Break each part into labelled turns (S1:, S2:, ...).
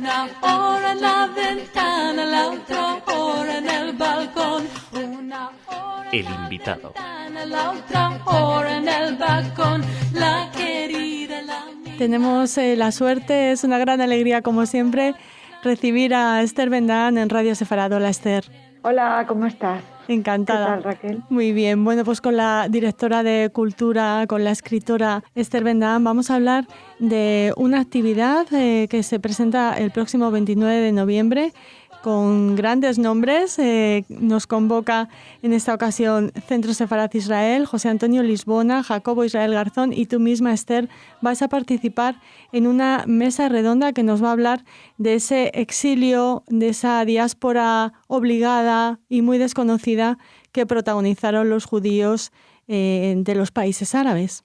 S1: Una hora en la ventana, la otra hora en el balcón. Una hora
S2: El invitado.
S1: la otra hora en el balcón. La querida, la amiga.
S3: Tenemos la suerte, es una gran alegría como siempre, recibir a Esther Bendahan en Radio Sefarad. Hola, Esther.
S4: Hola, ¿cómo estás?
S3: Encantada.
S4: ¿Qué tal, Raquel?
S3: Muy bien. Bueno, pues con la directora de Cultura, con la escritora Esther Bendahan, vamos a hablar de una actividad que se presenta el próximo 29 de noviembre con grandes nombres. Nos convoca en esta ocasión Centro Sefarad Israel, José Antonio Lisbona, Jacobo Israel Garzón y tú misma, Esther, vas a participar en una mesa redonda que nos va a hablar de ese exilio, de esa diáspora obligada y muy desconocida que protagonizaron los judíos de los países árabes.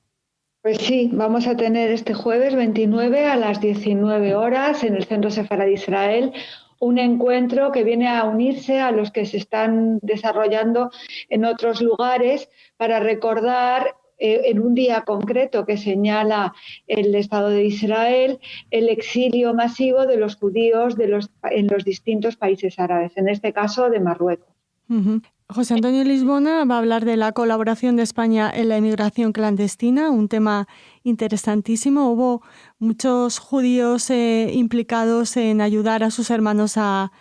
S4: Pues sí, vamos a tener este jueves 29 a las 19 horas en el Centro Sefarad Israel un encuentro que viene a unirse a los que se están desarrollando en otros lugares para recordar en un día concreto que señala el Estado de Israel el exilio masivo de los judíos en los distintos países árabes, en este caso de Marruecos.
S3: Uh-huh. José Antonio Lisbona va a hablar de la colaboración de España en la inmigración clandestina, un tema interesantísimo. Hubo muchos judíos implicados en ayudar a sus hermanos a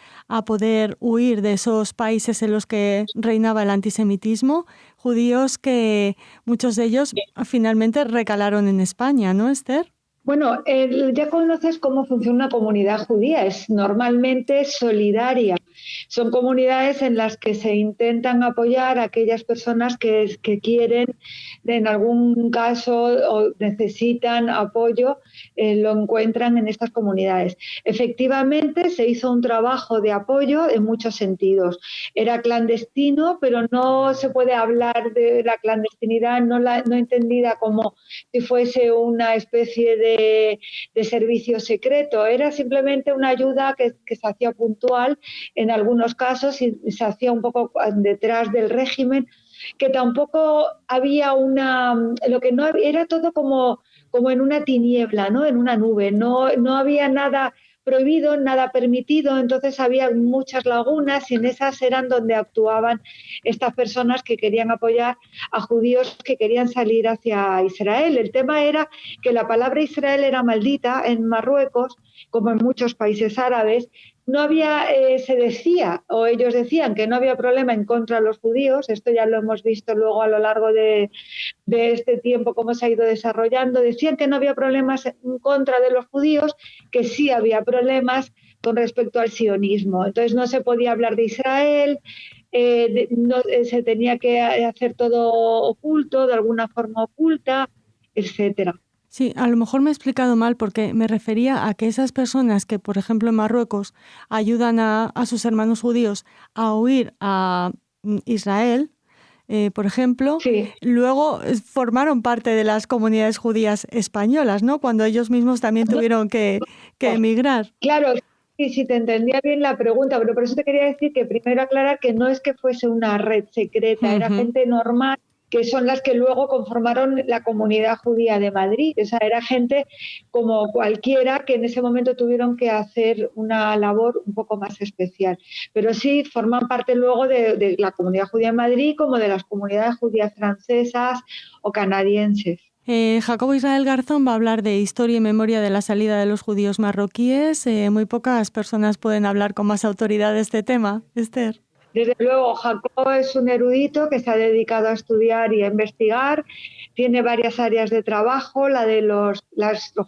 S3: poder huir de esos países en los que reinaba el antisemitismo, judíos que muchos de ellos finalmente recalaron en España, ¿no, Esther?
S4: Bueno, ya conoces cómo funciona una comunidad judía, es normalmente solidaria. Son comunidades en las que se intentan apoyar a aquellas personas que quieren, en algún caso, o necesitan apoyo, lo encuentran en estas comunidades. Efectivamente, se hizo un trabajo de apoyo en muchos sentidos. Era clandestino, pero no se puede hablar de la clandestinidad, no entendida como si fuese una especie de servicio secreto, era simplemente una ayuda que se hacía puntual en algunos casos y se hacía un poco detrás del régimen, que tampoco había lo que no había, era todo como en una tiniebla, ¿no? En una nube, no había nada prohibido, nada permitido, entonces había muchas lagunas y en esas eran donde actuaban estas personas que querían apoyar a judíos que querían salir hacia Israel. El tema era que la palabra Israel era maldita en Marruecos, como en muchos países árabes. No había, se decía, o ellos decían que no había problema en contra de los judíos, esto ya lo hemos visto luego a lo largo de este tiempo, cómo se ha ido desarrollando, decían que no había problemas en contra de los judíos, que sí había problemas con respecto al sionismo. Entonces no se podía hablar de Israel, se tenía que hacer todo oculto, de alguna forma oculta, etcétera.
S3: Sí, a lo mejor me he explicado mal porque me refería a que esas personas que, por ejemplo, en Marruecos ayudan a sus hermanos judíos a huir a Israel, por ejemplo,
S4: sí,
S3: luego formaron parte de las comunidades judías españolas, ¿no? Cuando ellos mismos también tuvieron que emigrar.
S4: Claro. Sí, sí, te entendía bien la pregunta, pero por eso te quería decir que primero aclarar que no es que fuese una red secreta, era gente normal, que son las que luego conformaron la comunidad judía de Madrid. O sea, era gente como cualquiera que en ese momento tuvieron que hacer una labor un poco más especial. Pero sí forman parte luego de la comunidad judía de Madrid, como de las comunidades judías francesas o canadienses.
S3: Jacobo Israel Garzón va a hablar de historia y memoria de la salida de los judíos marroquíes. Muy pocas personas pueden hablar con más autoridad de este tema. Esther.
S4: Desde luego, Jacobo es un erudito que se ha dedicado a estudiar y a investigar. Tiene varias áreas de trabajo, la de los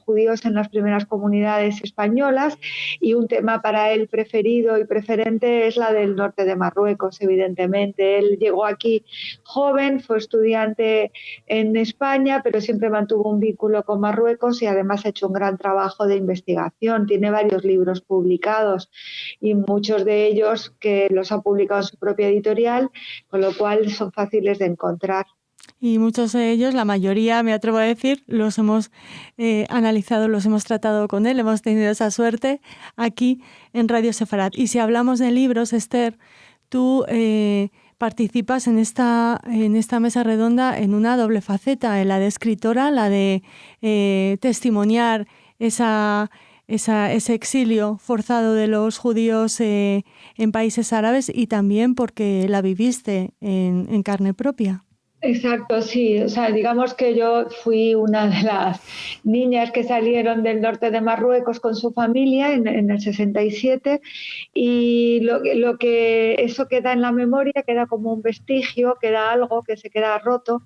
S4: judíos en las primeras comunidades españolas, y un tema para él preferido y preferente es la del norte de Marruecos, evidentemente. Él llegó aquí joven, fue estudiante en España, pero siempre mantuvo un vínculo con Marruecos y además ha hecho un gran trabajo de investigación. Tiene varios libros publicados y muchos de ellos que los ha publicado en su propia editorial, con lo cual son fáciles de encontrar.
S3: Y muchos de ellos, la mayoría, me atrevo a decir, los hemos analizado, los hemos tratado con él, hemos tenido esa suerte aquí en Radio Sefarad. Y si hablamos de libros, Esther, tú participas en esta mesa redonda en una doble faceta, en la de escritora, la de testimoniar esa ese exilio forzado de los judíos en países árabes y también porque la viviste en carne propia.
S4: Exacto, sí. O sea, digamos que yo fui una de las niñas que salieron del norte de Marruecos con su familia en el 67 y lo que eso queda en la memoria, queda como un vestigio, queda algo que se queda roto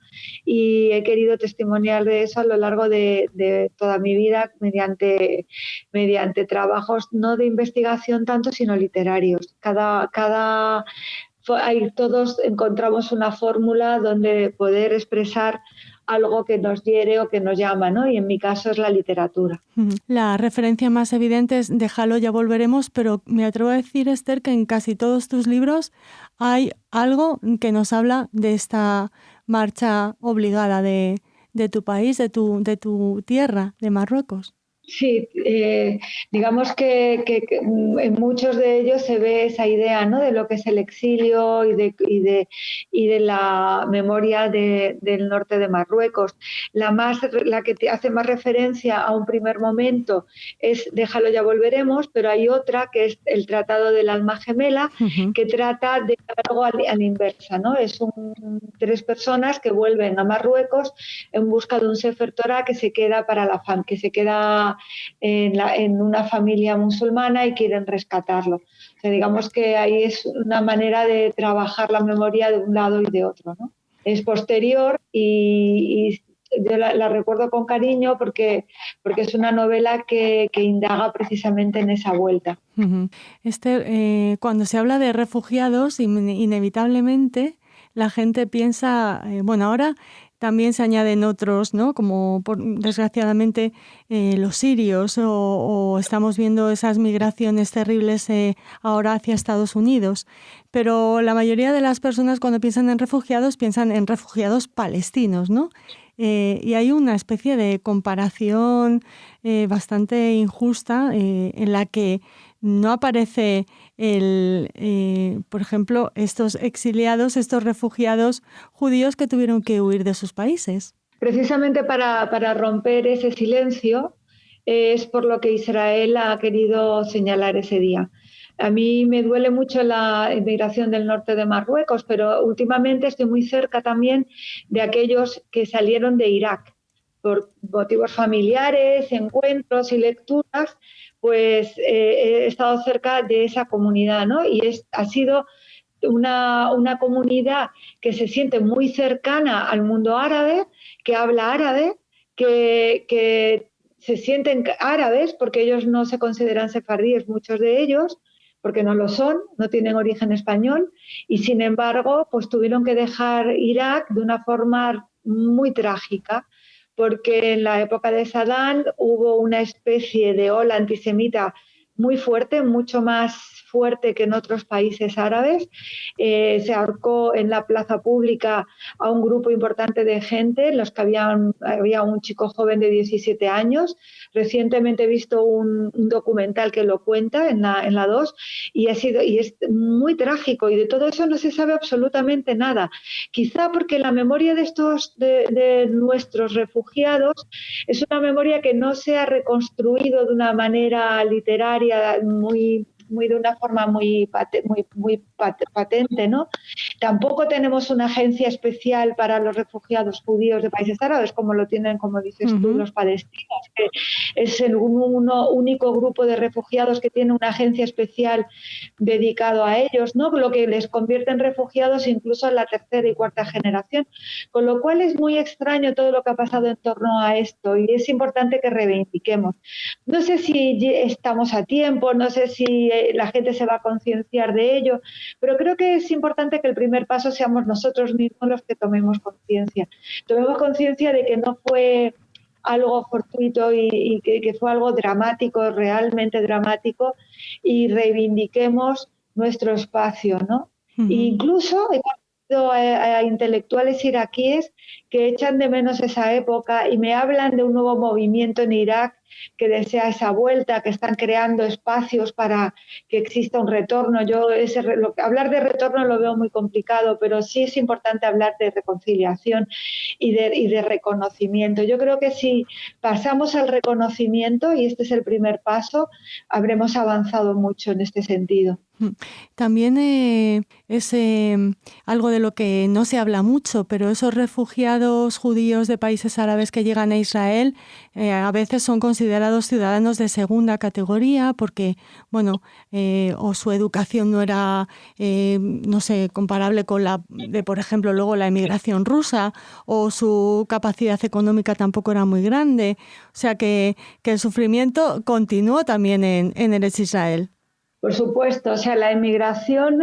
S4: y he querido testimoniar de eso a lo largo de toda mi vida mediante trabajos no de investigación tanto, sino literarios. Ahí todos encontramos una fórmula donde poder expresar algo que nos hiere o que nos llama, ¿no? Y en mi caso es la literatura.
S3: La referencia más evidente es Déjalo, ya volveremos, pero me atrevo a decir, Esther, que en casi todos tus libros hay algo que nos habla de esta marcha obligada de tu país, de tu tierra, de Marruecos.
S4: Sí, digamos que en muchos de ellos se ve esa idea, ¿no? De lo que es el exilio y de la memoria del norte de Marruecos. La que te hace más referencia a un primer momento es Déjalo, ya volveremos, pero hay otra que es el Tratado del Alma Gemela, que trata de algo a la inversa, ¿no? Tres personas que vuelven a Marruecos en busca de un Sefer Torah que se queda que se queda en una familia musulmana y quieren rescatarlo. O sea, digamos que ahí es una manera de trabajar la memoria de un lado y de otro, ¿no? Es posterior y yo la recuerdo con cariño porque es una novela que indaga precisamente en esa vuelta.
S3: Cuando se habla de refugiados, inevitablemente la gente piensa, bueno, ahora también se añaden otros, ¿no? Como desgraciadamente los sirios o estamos viendo esas migraciones terribles ahora hacia Estados Unidos. Pero la mayoría de las personas cuando piensan en refugiados palestinos, ¿no? Y hay una especie de comparación bastante injusta en la que no aparece por ejemplo, estos exiliados, estos refugiados judíos que tuvieron que huir de sus países.
S4: Precisamente para romper ese silencio es por lo que Israel ha querido señalar ese día. A mí me duele mucho la inmigración del norte de Marruecos, pero últimamente estoy muy cerca también de aquellos que salieron de Irak por motivos familiares, encuentros y lecturas, pues he estado cerca de esa comunidad, ¿no? Y ha sido una comunidad que se siente muy cercana al mundo árabe, que habla árabe, que se sienten árabes porque ellos no se consideran sefardíes, muchos de ellos, porque no lo son, no tienen origen español y sin embargo pues tuvieron que dejar Irak de una forma muy trágica porque en la época de Saddam hubo una especie de ola antisemita muy fuerte, mucho más fuerte que en otros países árabes. Se ahorcó en la plaza pública a un grupo importante de gente, los que había un chico joven de 17 años. Recientemente he visto un documental que lo cuenta en la 2 y es muy trágico y de todo eso no se sabe absolutamente nada. Quizá porque la memoria de nuestros refugiados es una memoria que no se ha reconstruido de una manera literaria muy de una forma muy patente, ¿no? Tampoco tenemos una agencia especial para los refugiados judíos de países árabes, como lo tienen, como dices tú, los palestinos, que es el único grupo de refugiados que tiene una agencia especial dedicado a ellos, ¿no? Lo que les convierte en refugiados incluso en la tercera y cuarta generación. Con lo cual es muy extraño todo lo que ha pasado en torno a esto y es importante que reivindiquemos. No sé si estamos a tiempo, no sé si la gente se va a concienciar de ello, pero creo que es importante que el primer paso seamos nosotros mismos los que tomemos conciencia. Tomemos conciencia de que no fue algo fortuito y que fue algo dramático, realmente dramático, y reivindiquemos nuestro espacio, ¿no? Incluso he conocido a intelectuales iraquíes que echan de menos esa época y me hablan de un nuevo movimiento en Irak que desea esa vuelta, que están creando espacios para que exista un retorno. Hablar de retorno lo veo muy complicado, pero sí es importante hablar de reconciliación y de reconocimiento. Yo creo que si pasamos al reconocimiento, y este es el primer paso, habremos avanzado mucho en este sentido.
S3: También es algo de lo que no se habla mucho, pero esos refugiados judíos de países árabes que llegan a Israel a veces son considerados ciudadanos de segunda categoría porque, bueno, o su educación no era, no sé, comparable con la de, por ejemplo, luego la emigración rusa, o su capacidad económica tampoco era muy grande. O sea que el sufrimiento continuó también en Eretz Israel.
S4: Por supuesto, o sea, la emigración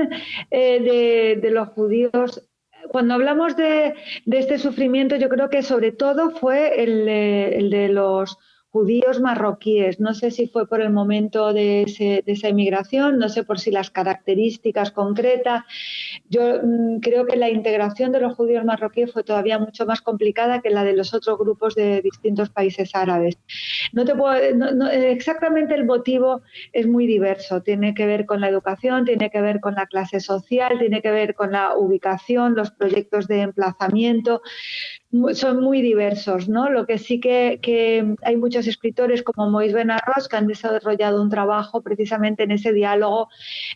S4: de los judíos, cuando hablamos de este sufrimiento, yo creo que sobre todo fue el de los judíos marroquíes. No sé si fue por el momento de esa emigración, no sé por si las características concretas. Yo creo que la integración de los judíos marroquíes fue todavía mucho más complicada que la de los otros grupos de distintos países árabes. Exactamente el motivo es muy diverso. Tiene que ver con la educación, tiene que ver con la clase social, tiene que ver con la ubicación, los proyectos de emplazamiento. Son muy diversos, ¿no? Lo que sí que hay muchos escritores como Moïse Benarroz que han desarrollado un trabajo precisamente en ese diálogo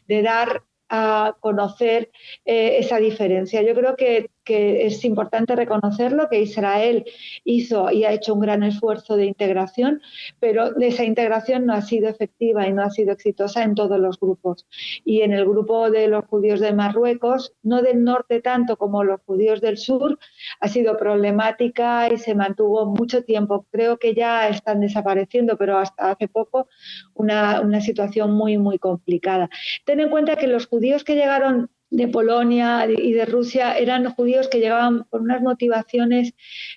S4: de dar a conocer esa diferencia. Yo creo que es importante reconocerlo, que Israel hizo y ha hecho un gran esfuerzo de integración, pero esa integración no ha sido efectiva y no ha sido exitosa en todos los grupos. Y en el grupo de los judíos de Marruecos, no del norte tanto como los judíos del sur, ha sido problemática y se mantuvo mucho tiempo. Creo que ya están desapareciendo, pero hasta hace poco una situación muy, muy complicada. Ten en cuenta que los judíos que llegaron de Polonia y de Rusia eran judíos que llegaban con unas motivaciones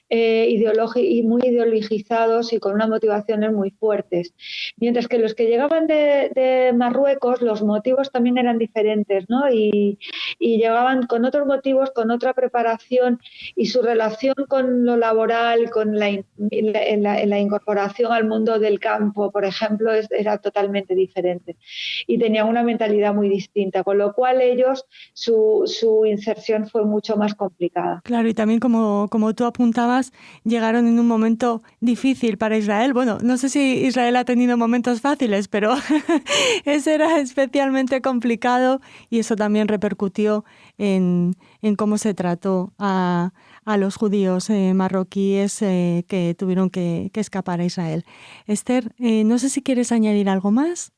S4: y muy ideologizados y con unas motivaciones muy fuertes. Mientras que los que llegaban de Marruecos, los motivos también eran diferentes, ¿no? Y llegaban con otros motivos, con otra preparación, y su relación con lo laboral, con la incorporación al mundo del campo, por ejemplo, era totalmente diferente. Y tenían una mentalidad muy distinta, con lo cual ellos su inserción fue mucho más complicada.
S3: Claro, y también como tú apuntabas, llegaron en un momento difícil para Israel. Bueno, no sé si Israel ha tenido momentos fáciles, pero ese era especialmente complicado y eso también repercutió en cómo se trató a los judíos marroquíes que tuvieron que escapar a Israel. Esther, no sé si quieres añadir algo más.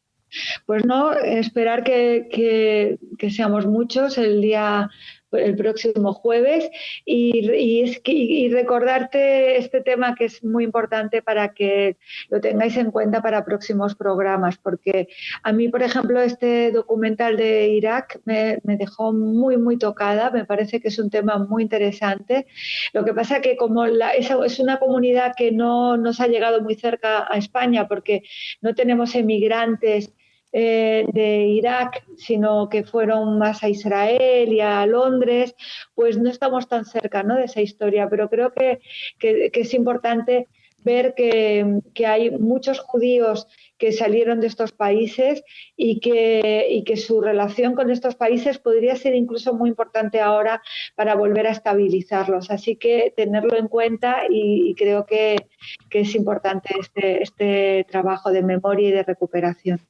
S4: Pues no, esperar que seamos muchos el próximo jueves y recordarte este tema que es muy importante para que lo tengáis en cuenta para próximos programas, porque a mí, por ejemplo, este documental de Irak me dejó muy, muy tocada. Me parece que es un tema muy interesante. Lo que pasa que como esa es una comunidad que no nos ha llegado muy cerca a España, porque no tenemos emigrantes de Irak, sino que fueron más a Israel y a Londres, pues no estamos tan cerca, ¿no?, de esa historia, pero creo que es importante ver que hay muchos judíos que salieron de estos países y que su relación con estos países podría ser incluso muy importante ahora para volver a estabilizarlos. Así que tenerlo en cuenta y creo que es importante este trabajo de memoria y de recuperación.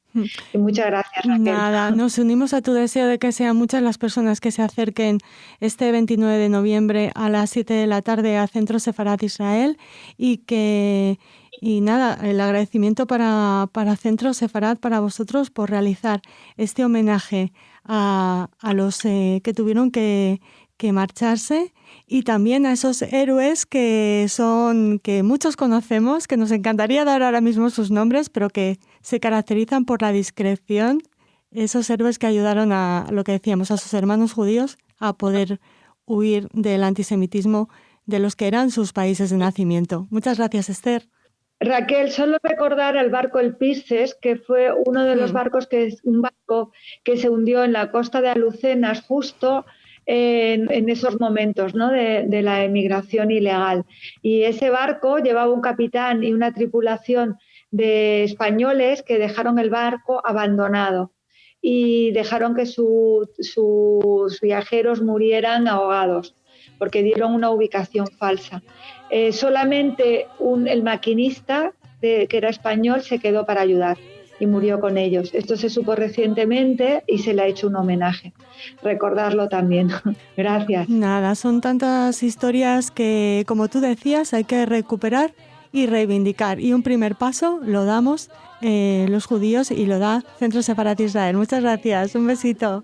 S4: Y muchas gracias, Raquel.
S3: Nada, nos unimos a tu deseo de que sean muchas las personas que se acerquen este 29 de noviembre a las 7 de la tarde al Centro Sefarad Israel y nada, el agradecimiento para Centro Sefarad, para vosotros, por realizar este homenaje a los que tuvieron que marcharse, y también a esos héroes que muchos conocemos, que nos encantaría dar ahora mismo sus nombres, pero que se caracterizan por la discreción, esos héroes que ayudaron a lo que decíamos, a sus hermanos judíos a poder huir del antisemitismo de los que eran sus países de nacimiento. Muchas gracias, Esther.
S4: Raquel, solo recordar al barco El Pisces, que fue uno de los barcos un barco que se hundió en la costa de Alucenas justo en esos momentos, ¿no?, de la emigración ilegal. Y ese barco llevaba un capitán y una tripulación de españoles que dejaron el barco abandonado y dejaron que sus viajeros murieran ahogados porque dieron una ubicación falsa. Solamente el maquinista, que era español, se quedó para ayudar y murió con ellos. Esto se supo recientemente y se le ha hecho un homenaje. Recordarlo también. Gracias.
S3: Nada, son tantas historias que, como tú decías, hay que recuperar y reivindicar. Y un primer paso lo damos los judíos y lo da Centro Sefarat Israel. Muchas gracias. Un besito.